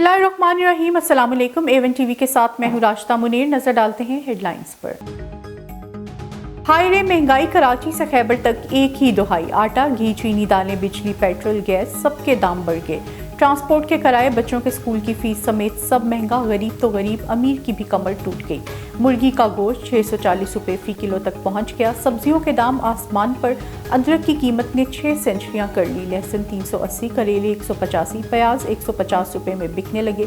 बिस्मिल्लाहिर्रहमानिर्रहीम। अस्सलाम वालेकुम। A1 टीवी के साथ मैं हूँ राशिदा मुनीर। नजर डालते हैं हेडलाइंस पर। हाय रे महंगाई, कराची से खैबर तक एक ही दुहाई। आटा, घी, चीनी, दालें, बिजली, पेट्रोल, गैस सबके दाम बढ़ गए। ट्रांसपोर्ट के किराए, बच्चों के स्कूल की फीस समेत सब महंगा। गरीब तो गरीब, अमीर की भी कमर टूट गई। मुर्गी का गोश्त 640 रुपये फी किलो तक पहुंच गया। सब्जियों के दाम आसमान पर। अदरक की कीमत ने 6 सेंचुरियां कर ली। लहसुन 380, करेले 185, प्याज 150 रुपये में बिकने लगे।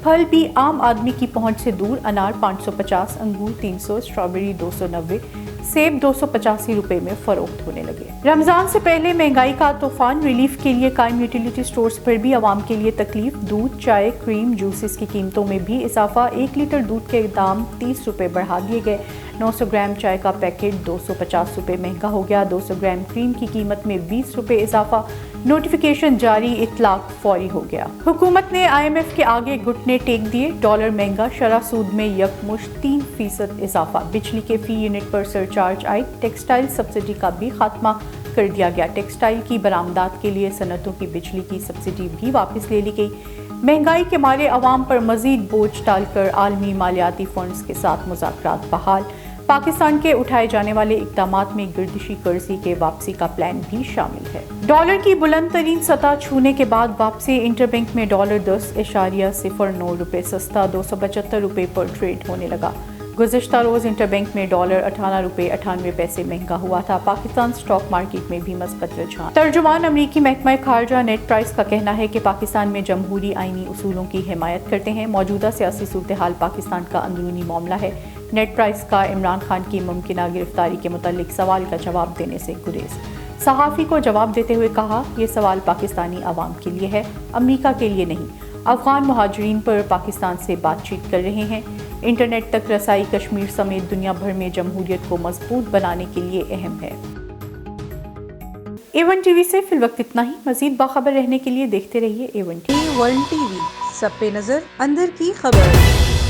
फल भी आम आदमी की पहुंच से दूर। अनार 550, अंगूर 300, स्ट्रॉबेरी 290, सेब 285 रुपये में फरोख्त होने लगे। रमजान से पहले महंगाई का तूफान। रिलीफ के लिए कायम यूटिलिटी स्टोर्स पर भी आवाम के लिए तकलीफ। दूध, चाय, क्रीम, जूसेस की कीमतों में भी इजाफा। 1 लीटर दूध के दाम 30 रुपये बढ़ा दिए गए। 900 ग्राम चाय का पैकेट 250 रुपये महंगा हो गया। 200 ग्राम क्रीम की कीमत में 20 रुपये इजाफा। नोटिफिकेशन जारी, इतलाक फौरी हो गया। हुकूमत ने IMF के आगे घुटने टेक दिए। डॉलर महंगा, शरह सूद में यकमुश्त 3% इजाफा। बिजली के फी यूनिट पर सरचार्ज आई। टेक्सटाइल सब्सिडी का भी खात्मा कर दिया गया। टेक्सटाइल की बरामदात के लिए सनतों की बिजली की सब्सिडी भी वापस ले ली गई। महंगाई के मारे अवाम पर मजीद बोझ डालकर आलमी मालियाती फंड्स के साथ मुज़ाकरात बहाल। पाकिस्तान के उठाए जाने वाले इक़दामात में गर्दिशी कर्जी के वापसी का प्लान भी शामिल है। डॉलर की बुलंद तरीन सतह छूने के बाद वापसी। इंटरबैंक में डॉलर 10.09 रुपये सस्ता 275 रुपये पर ट्रेड होने लगा। गुज़िश्ता रोज़ इंटरबैंक में डॉलर 18 रुपये 98 पैसे महंगा हुआ था। पाकिस्तान स्टॉक मार्केट में भी मस्बत रुझान। तर्जुमान अमरीकी महकमा खारजा नेट प्राइस का कहना है कि पाकिस्तान में जमहूरी आईनी उसूलों की हिमायत करते हैं। मौजूदा सियासी सूरत हाल पाकिस्तान का अंदरूनी मामला है। नेट प्राइस का इमरान खान की मुमकिना गिरफ्तारी के मुतालिक सवाल का जवाब देने से गुरेज। सहाफ़ी को जवाब देते हुए कहा, ये सवाल पाकिस्तानी अवाम के लिए है, अमरीका के लिए नहीं। अफगान मुहाजिरीन पर पाकिस्तान से बातचीत कर रहे हैं। इंटरनेट तक रसाई कश्मीर समेत दुनिया भर में जमहूरियत को मजबूत बनाने के लिए अहम है। A1 टीवी से फिलवक्त इतना ही। मजीद बाखबर रहने के लिए देखते रहिए A1 टीवी। A1 टीवी, सब पे नजर, अंदर की खबर।